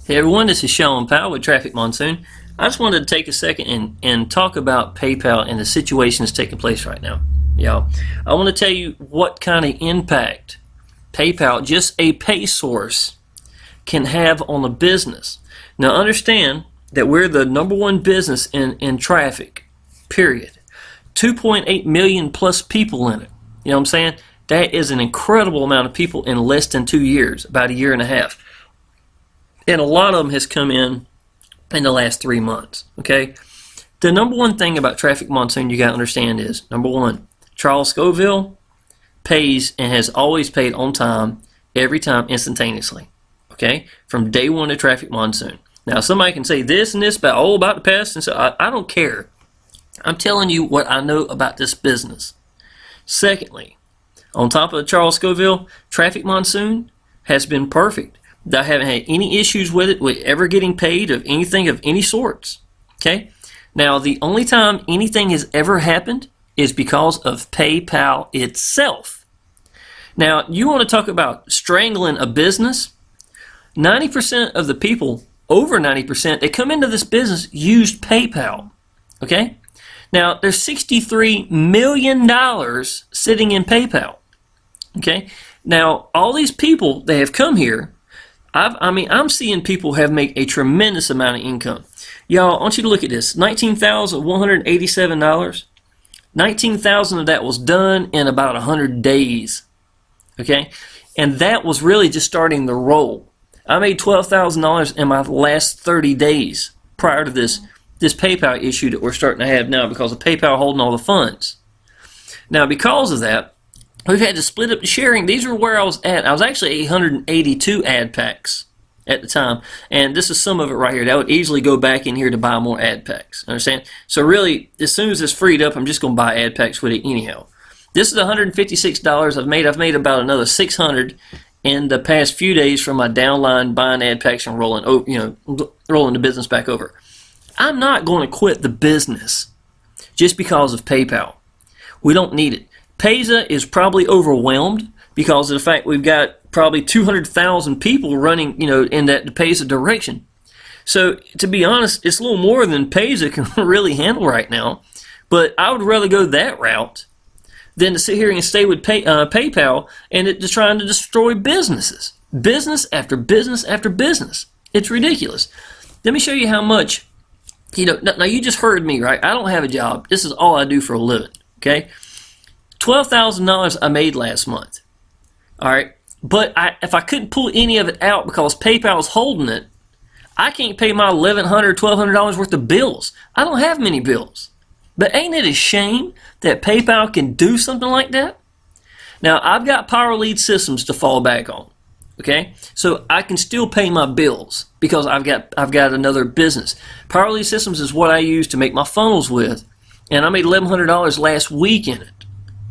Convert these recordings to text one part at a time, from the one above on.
Hey everyone, this is Sean Powell with Traffic Monsoon. I just wanted to take a second and talk about PayPal and the situation that's taking place right now. I want to tell you what kind of impact PayPal, just a pay source, can have on a business. Now understand that we're the #1 business in traffic, period. 2.8 million plus people in it. You know what I'm saying? That is an incredible amount of people in less than 2 years, about a year and a half. And a lot of them has come in the last 3 months. Okay, the #1 thing about Traffic Monsoon you got to understand is, #1, Charles Scoville pays and has always paid on time, every time, instantaneously. Okay, from day one of Traffic Monsoon. Now somebody can say this and this about the past, and so I don't care. I'm telling you what I know about this business. Secondly, on top of Charles Scoville, Traffic Monsoon has been perfect. I haven't had any issues with it, with ever getting paid of anything of any sorts. Okay? Now, the only time anything has ever happened is because of PayPal itself. Now, you want to talk about strangling a business? 90% of the people, over 90%, that come into this business used PayPal. Okay? Now, there's $63 million sitting in PayPal. Okay? Now, all these people that have come here, I'm seeing people have made a tremendous amount of income. Y'all, I want you to look at this. $19,187. 19,000 of that was done in about 100 days. Okay? And that was really just starting the roll. I made $12,000 in my last 30 days prior to this PayPal issue that we're starting to have now because of PayPal holding all the funds. Now, because of that, we've had to split up the sharing. These are where I was at. I was actually 882 ad packs at the time, and this is some of it right here. That would easily go back in here to buy more ad packs. Understand? So really, as soon as it's freed up, I'm just going to buy ad packs with it anyhow. This is $156 I've made. I've made about another $600 in the past few days from my downline buying ad packs and rolling the business back over. I'm not going to quit the business just because of PayPal. We don't need it. PESA is probably overwhelmed because of the fact we've got probably 200,000 people running, in that PESA direction. So to be honest, it's a little more than PESA can really handle right now. But I would rather go that route than to sit here and stay with PayPal and just trying to destroy businesses, business after business after business. It's ridiculous. Let me show you how much. Now you just heard me, right? I don't have a job. This is all I do for a living. Okay. $12,000 I made last month. All right, but if I couldn't pull any of it out because PayPal is holding it, I can't pay my $1,100, $1,200 worth of bills. I don't have many bills. But ain't it a shame that PayPal can do something like that? Now, I've got Power Lead systems to fall back on. Okay, so I can still pay my bills because I've got another business. Power Lead systems is what I use to make my funnels with, and I made $1,100 last week in it.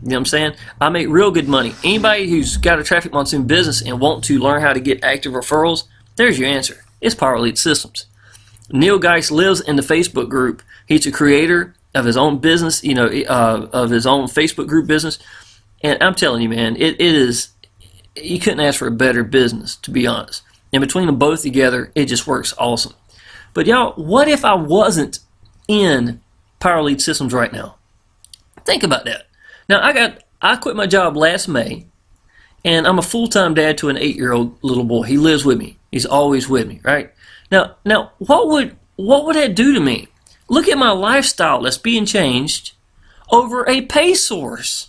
You know what I'm saying? I make real good money. Anybody who's got a Traffic Monsoon business and want to learn how to get active referrals, there's your answer. It's Power Lead Systems. Neil Geist lives in the Facebook group. He's a creator of his own business, of his own Facebook group business. And I'm telling you, man, it is, you couldn't ask for a better business, to be honest. And between them both together, it just works awesome. But y'all, what if I wasn't in Power Lead Systems right now? Think about that. Now, I quit my job last May, and I'm a full-time dad to an 8-year-old little boy. He lives with me. He's always with me, right? Now, what would that do to me? Look at my lifestyle that's being changed over a pay source.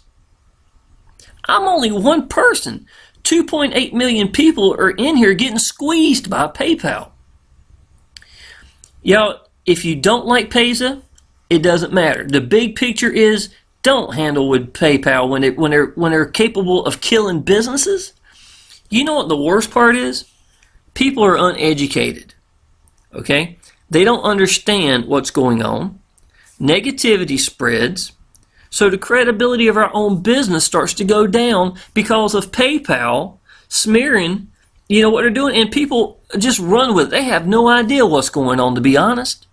I'm only one person. 2.8 million people are in here getting squeezed by PayPal. Y'all, if you don't like PESA, it doesn't matter. The big picture is, don't handle with PayPal when they're capable of killing businesses. You know what the worst part is? People are uneducated. Okay? They don't understand what's going on. Negativity spreads. So the credibility of our own business starts to go down because of PayPal smearing, what they're doing, and people just run with it. They have no idea what's going on, to be honest.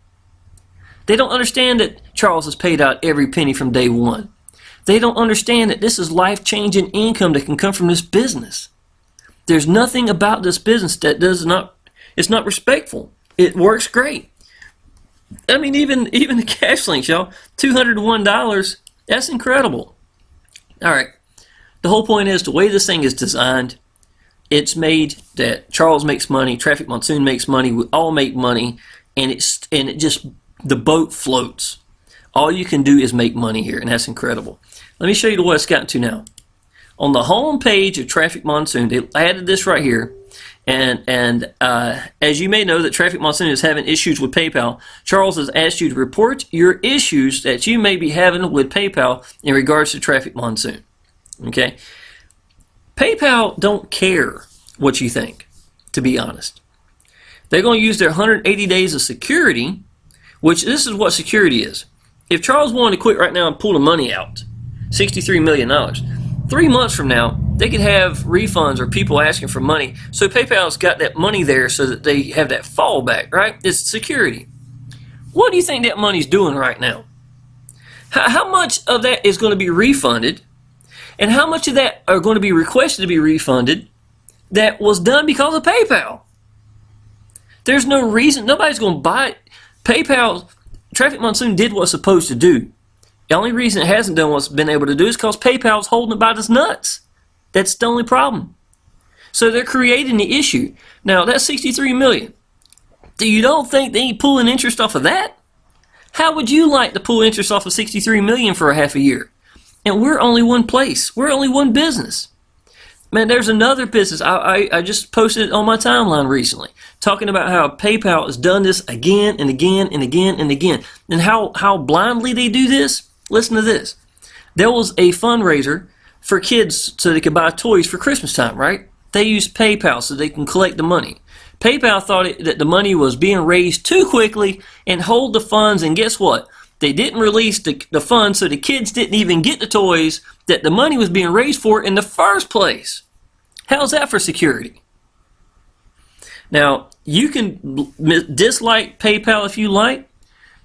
They don't understand that Charles has paid out every penny from day one. They don't understand that this is life-changing income that can come from this business. There's nothing about this business that does not It's not respectful. It works great. I mean, even the cash links, y'all, $201. That's incredible. All right. The whole point is the way this thing is designed, it's made that Charles makes money, Traffic Monsoon makes money, we all make money, and it just, the boat floats. All you can do is make money here, and that's incredible. Let me show you what it's gotten to now. On the home page of Traffic Monsoon, they added this right here. And as you may know, that Traffic Monsoon is having issues with PayPal. Charles has asked you to report your issues that you may be having with PayPal in regards to Traffic Monsoon. Okay? PayPal don't care what you think, to be honest. They're going to use their 180 days of security, which this is what security is. If Charles wanted to quit right now and pull the money out, $63 million, 3 months from now, they could have refunds or people asking for money. So PayPal's got that money there so that they have that fallback, right? It's security. What do you think that money's doing right now? How much of that is going to be refunded? And how much of that are going to be requested to be refunded that was done because of PayPal? There's no reason. Nobody's going to buy it. PayPal, Traffic Monsoon did what's supposed to do. The only reason it hasn't done what's been able to do is because PayPal's holding it by its nuts. That's the only problem. So they're creating the issue. Now, that's $63 million. Do you don't think they ain't pulling interest off of that? How would you like to pull interest off of $63 million for a half a year? And we're only one place. We're only one business. Man, there's another business. I just posted it on my timeline recently, talking about how PayPal has done this again and again and again and again. And how blindly they do this. Listen to this. There was a fundraiser for kids so they could buy toys for Christmas time, right? They used PayPal so they can collect the money. PayPal thought that the money was being raised too quickly and hold the funds, and guess what? They didn't release the funds, so the kids didn't even get the toys that the money was being raised for in the first place. How's that for security? Now, you can dislike PayPal if you like.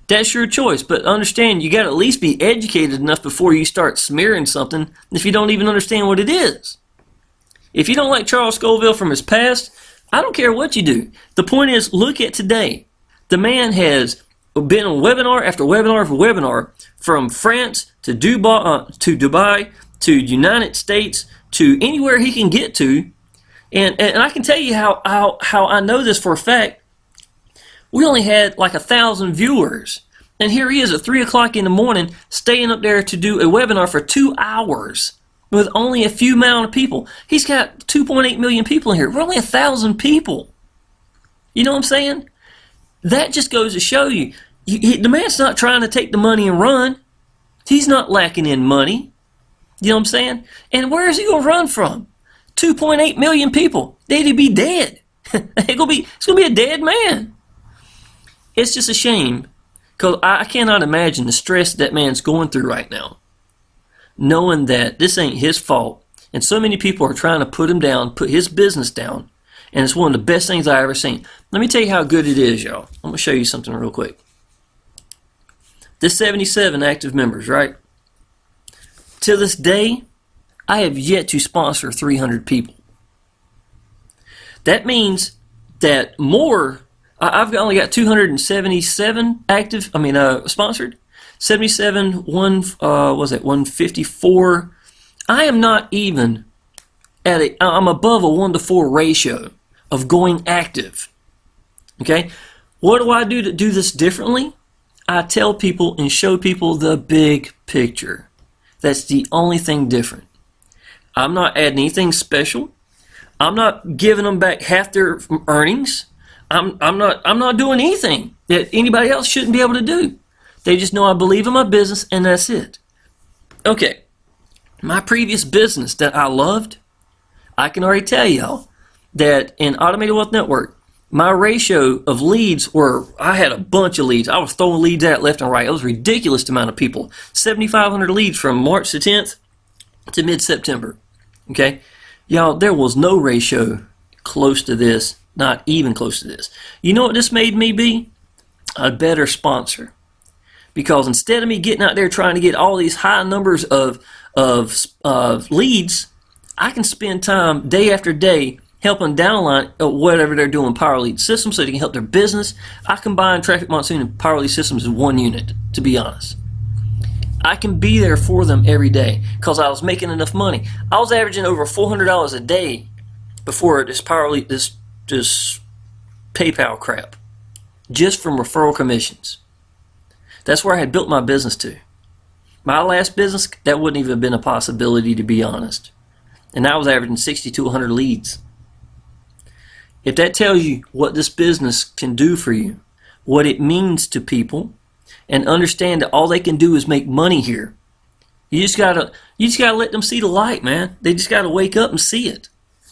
That's your choice, but understand you got to at least be educated enough before you start smearing something if you don't even understand what it is. If you don't like Charles Scoville from his past, I don't care what you do. The point is, look at today. The man has been on webinar after webinar after webinar, from France to Dubai to United States to anywhere he can get to, and I can tell you how I know this for a fact. We only had like 1,000 viewers, and here he is at 3 o'clock in the morning staying up there to do a webinar for 2 hours with only a few amount of people. He's got 2.8 million people in here. We're only 1,000 people. You know what I'm saying? That just goes to show you, the man's not trying to take the money and run. He's not lacking in money. You know what I'm saying? And where is he going to run from? 2.8 million people. They'd be dead. It's going to be a dead man. It's just a shame, because I cannot imagine the stress that man's going through right now, knowing that this ain't his fault, and so many people are trying to put him down, put his business down, and it's one of the best things I ever seen. Let me tell you how good it is, y'all. I'm going to show you something real quick. This 77 active members, right? To this day, I have yet to sponsor 300 people. That means that I've only got 277 active, sponsored. 77, 154. I am not even I'm above a 1-to-4 ratio of going active. Okay? What do I do to do this differently? I tell people and show people the big picture. That's the only thing different. I'm not adding anything special. I'm not giving them back half their earnings. I'm not doing anything that anybody else shouldn't be able to do. They just know I believe in my business, and that's it. Okay, my previous business that I loved, I can already tell y'all that in Automated Wealth Network, my ratio of leads I had a bunch of leads. I was throwing leads out left and right. It was a ridiculous amount of people. 7,500 leads from March the 10th to mid-September. Okay, y'all, there was no ratio close to this. Not even close to this. You know what this made me be? A better sponsor. Because instead of me getting out there trying to get all these high numbers of leads, I can spend time day after day helping downline whatever they're doing Power Lead Systems so they can help their business. I combine Traffic Monsoon and Power Lead Systems in one unit, to be honest. I can be there for them every day because I was making enough money. I was averaging over $400 a day before this Power Lead, this PayPal crap, just from referral commissions. That's where I had built my business to. My last business, that wouldn't even have been a possibility, to be honest. And I was averaging 60 to 100 leads. If that tells you what this business can do for you, what it means to people, and understand that all they can do is make money here, you just gotta let them see the light, man. They just gotta wake up and see it.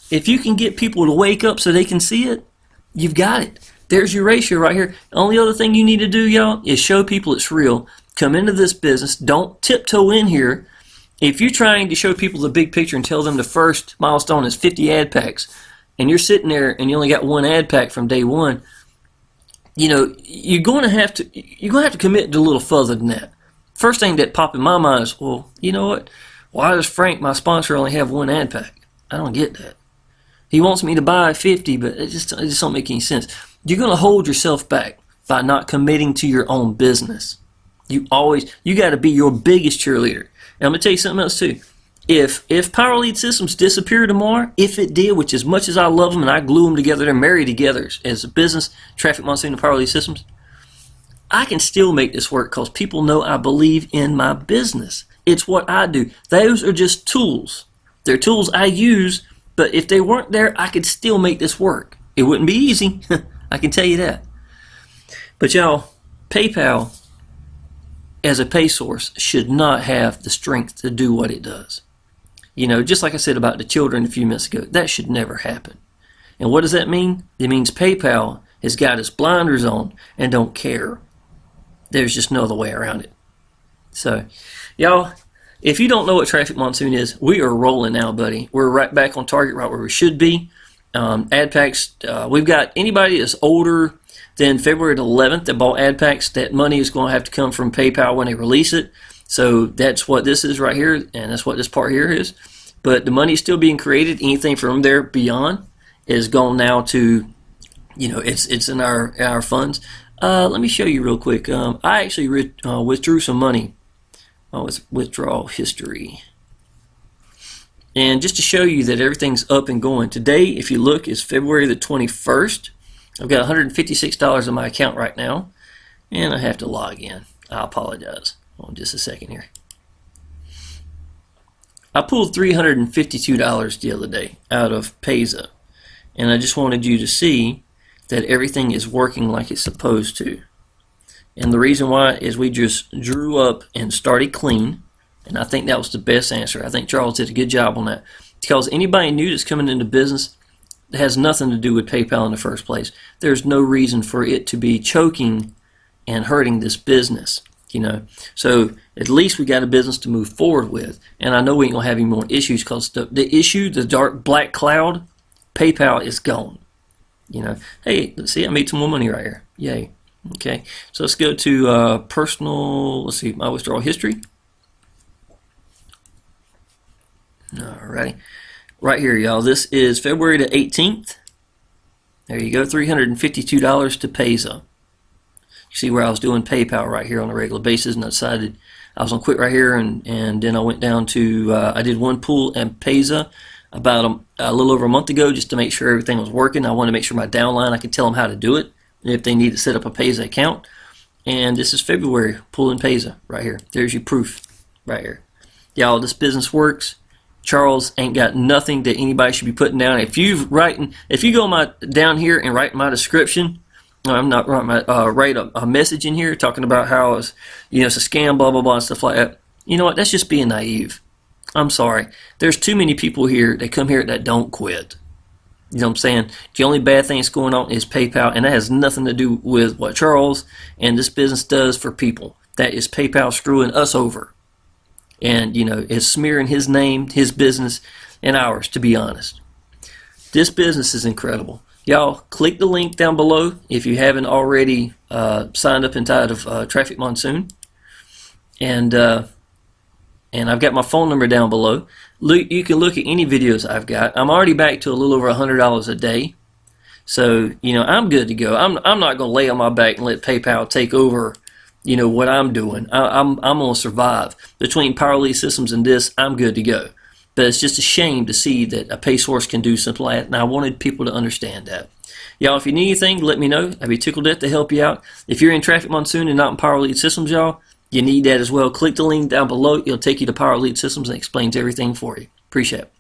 If you can get people to wake up so they can see it, you've got it. There's your ratio right here. The only other thing you need to do, y'all, is show people it's real. Come into this business. Don't tiptoe in here. If you're trying to show people the big picture and tell them the first milestone is 50 ad packs, and you're sitting there and you only got one ad pack from day one, you know, you're going to have to commit to a little further than that. First thing that popped in my mind is, well, you know what? Why does Frank, my sponsor, only have one ad pack? I don't get that. He wants me to buy 50, but it just don't make any sense. You're going to hold yourself back by not committing to your own business. You got to be your biggest cheerleader. And I'm going to tell you something else too. If Power Lead Systems disappear tomorrow, if it did, which as much as I love them and I glue them together, they're married together as a business, Traffic Monsoon and Power Lead Systems, I can still make this work because people know I believe in my business. It's what I do. Those are just tools. They're tools I use, but if they weren't there, I could still make this work. It wouldn't be easy. I can tell you that. But y'all, PayPal as a pay source should not have the strength to do what it does. You know, just like I said about the children a few minutes ago, that should never happen. And what does that mean? It means PayPal has got its blinders on and don't care. There's just no other way around it. So, y'all, if you don't know what Traffic Monsoon is, we are rolling now, buddy. We're right back on target, right where we should be. Ad packs, we've got anybody that's older than February the 11th that bought ad packs, that money is going to have to come from PayPal when they release it. So that's what this is right here, and that's what this part here is. But the money is still being created. Anything from there beyond is gone now to, you know, it's in our funds. Let me show you real quick. I actually withdrew some money. Withdrawal history. And just to show you that everything's up and going, today, if you look, is February the 21st. I've got $156 in my account right now, and I have to log in. I apologize. Hold on just a second here. I pulled $352 the other day out of PESA, and I just wanted you to see that everything is working like it's supposed to. And the reason why is we just drew up and started clean. And I think that was the best answer. I think Charles did a good job on that. Because anybody new that's coming into business that has nothing to do with PayPal in the first place, there's no reason for it to be choking and hurting this business. You know, so at least we got a business to move forward with. And I know we ain't gonna have any more issues because the issue, the dark black cloud, PayPal is gone. You know, hey, let's see, I made some more money right here. Yay. Okay, so let's go to personal. Let's see, my withdrawal history. Alrighty, right here, y'all. This is February the 18th. There you go, $352 to PESA. You see where I was doing PayPal right here on a regular basis, and I decided I was gonna quit right here, and then I went down to I did one pool and PESA about a little over a month ago just to make sure everything was working. I wanted to make sure my downline, I could tell them how to do it if they need to set up a PESA account. And this is February, pulling PESA right here. There's your proof right here. Y'all, this business works. Charles ain't got nothing that anybody should be putting down. If you go down here and write my description, I'm not write a message in here talking about how it's, you know, it's a scam, blah blah blah, and stuff like that. You know what? That's just being naive. I'm sorry. There's too many people here that come here that don't quit. You know what I'm saying? The only bad thing that's going on is PayPal, and that has nothing to do with what Charles and this business does for people. That is PayPal screwing us over. And, you know, it's smearing his name, his business, and ours, to be honest. This business is incredible. Y'all, click the link down below if you haven't already signed up inside of Traffic Monsoon. And and I've got my phone number down below. You can look at any videos I've got. I'm already back to a little over $100 a day. So, I'm good to go. I'm not going to lay on my back and let PayPal take over, what I'm doing. I'm going to survive. Between Power Lead Systems and this, I'm good to go. But it's just a shame to see that a pay source can do something like that, and I wanted people to understand that. Y'all, if you need anything, let me know. I'd be tickled to help you out. If you're in Traffic Monsoon and not in Power Lead Systems, y'all, you need that as well. Click the link down below. It'll take you to Power Lead Systems and explains everything for you. Appreciate it.